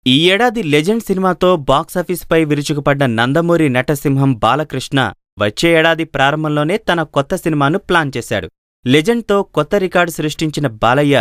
ఈ ఏడాది లెజెండ్ సినిమాతో బాక్సాఫీస్పై విరుచుకుపడ్డ నందమూరి నటసింహం బాలకృష్ణ వచ్చే ఏడాది ప్రారంభంలోనే తన కొత్త సినిమాను ప్లాన్ చేశాడు. లెజెండ్తో కొత్త రికార్డు సృష్టించిన బాలయ్య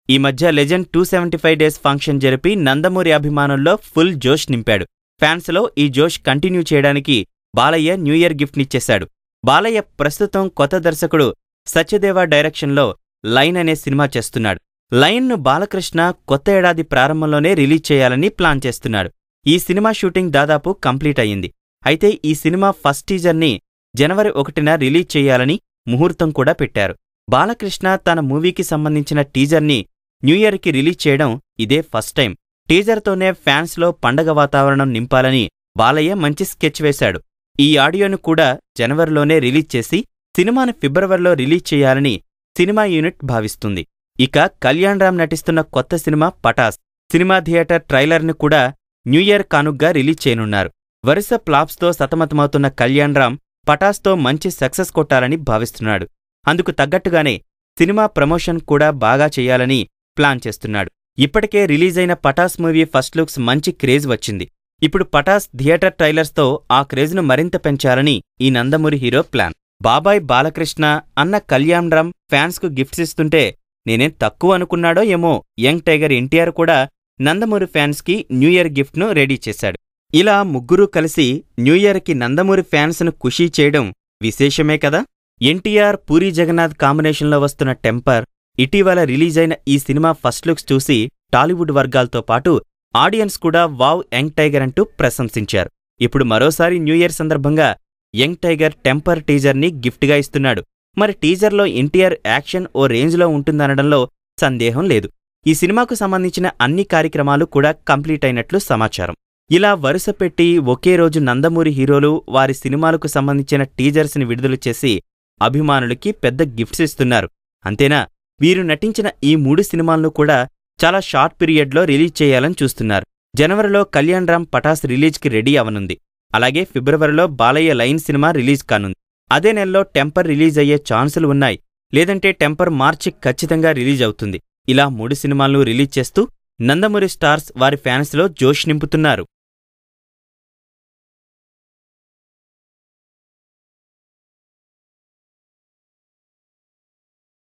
ఈ మధ్య లెజెండ్ 275 డేస్ ఫంక్షన్ జరిపి నందమూరి అభిమానుల్లో ఫుల్ జోష్ నింపాడు. ఫ్యాన్స్లో ఈ జోష్ కంటిన్యూ చేయడానికి బాలయ్య న్యూ ఇయర్ గిఫ్ట్నిచ్చేశాడు. బాలయ్య ప్రస్తుతం కొత్త దర్శకుడు సత్యదేవ డైరెక్షన్లో లైన్ అనే సినిమా చేస్తున్నాడు. లైన్ను బాలకృష్ణ కొత్త ఏడాది ప్రారంభంలోనే రిలీజ్ చేయాలని ప్లాన్ చేస్తున్నాడు. ఈ సినిమా షూటింగ్ దాదాపు కంప్లీట్ అయ్యింది. అయితే ఈ సినిమా ఫస్ట్ టీజర్ని జనవరి 1న రిలీజ్ చేయాలని ముహూర్తం కూడా పెట్టారు. బాలకృష్ణ తన మూవీకి సంబంధించిన టీజర్ని న్యూ ఇయర్కి రిలీజ్ చేయడం ఇదే ఫస్ట్ టైం. టీజర్తోనే ఫ్యాన్స్లో పండగ వాతావరణం నింపాలని బాలయ్య మంచి స్కెచ్ వేశాడు. ఈ ఆడియోను కూడా జనవరిలోనే రిలీజ్ చేసి సినిమాను ఫిబ్రవరిలో రిలీజ్ చేయాలని సినిమా యూనిట్ భావిస్తుంది. ఇక కళ్యాణ్ రామ్ నటిస్తున్న కొత్త సినిమా పటాస్ సినిమా థియేటర్ ట్రైలర్ను కూడా న్యూ ఇయర్ కానుగ్గా రిలీజ్ చేయనున్నారు. వరుస ఫ్లాప్స్తో సతమతమవుతున్న కళ్యాణ్ రామ్ పటాస్తో మంచి సక్సెస్ కొట్టాలని భావిస్తున్నాడు. అందుకు తగ్గట్టుగానే సినిమా ప్రమోషన్ కూడా బాగా చేయాలని ప్లాన్ చేస్తున్నాడు. ఇప్పటికే రిలీజైన పటాస్ మూవీ ఫస్ట్ లుక్స్ మంచి క్రేజ్ వచ్చింది. ఇప్పుడు పటాస్ థియేటర్ ట్రైలర్స్తో ఆ క్రేజ్ను మరింత పెంచాలని ఈ నందమూరి హీరో ప్లాన్. బాబాయ్ బాలకృష్ణ అన్న కళ్యాణ్ రామ్ ఫ్యాన్స్కు గిఫ్ట్స్ ఇస్తుంటే నేనేం తక్కువ అనుకున్నాడో ఏమో యంగ్ టైగర్ ఎన్టీఆర్ కూడా నందమూరి ఫ్యాన్స్కి న్యూ ఇయర్ గిఫ్ట్ను రెడీ చేశాడు. ఇలా ముగ్గురూ కలిసి న్యూ ఇయర్కి నందమూరి ఫ్యాన్స్ను ఖుషీ చేయడం విశేషమే కదా. ఎన్టీఆర్ పూరీ జగన్నాథ్ కాంబినేషన్లో వస్తున్న టెంపర్, ఇటీవల రిలీజైన ఈ సినిమా ఫస్ట్ లుక్స్ చూసి టాలీవుడ్ వర్గాలతో పాటు ఆడియన్స్ కూడా వావ్ యంగ్ టైగర్ అంటూ ప్రశంసించారు. ఇప్పుడు మరోసారి న్యూ ఇయర్ సందర్భంగా యంగ్ టైగర్ టెంపర్ టీజర్ని గిఫ్ట్గా ఇస్తున్నాడు. మరి టీజర్లో ఎన్టీఆర్ యాక్షన్ ఓ రేంజ్లో ఉంటుందనడంలో సందేహం లేదు. ఈ సినిమాకు సంబంధించిన అన్ని కార్యక్రమాలు కూడా కంప్లీట్ అయినట్లు సమాచారం. ఇలా వరుసపెట్టి ఒకే రోజు నందమూరి హీరోలు వారి సినిమాలకు సంబంధించిన టీజర్స్ని విడుదల చేసి అభిమానులకి పెద్ద గిఫ్ట్స్ ఇస్తున్నారు. అంతేనా, వీరు నటించిన ఈ 3 సినిమాలను కూడా చాలా షార్ట్ పీరియడ్లో రిలీజ్ చేయాలని చూస్తున్నారు. జనవరిలో కళ్యాణ్ రామ్ పటాస్ రిలీజ్కి రెడీ అవనుంది. అలాగే ఫిబ్రవరిలో బాలయ్య లైన్ సినిమా రిలీజ్ కానుంది. అదే నెలలో టెంపర్ రిలీజ్ అయ్యే ఛాన్సులు ఉన్నాయి. లేదంటే టెంపర్ మార్చి ఖచ్చితంగా రిలీజ్ అవుతుంది. ఇలా 3 సినిమాలను రిలీజ్ చేస్తూ నందమూరి స్టార్స్ వారి ఫ్యాన్స్లో జోష్ నింపుతున్నారు.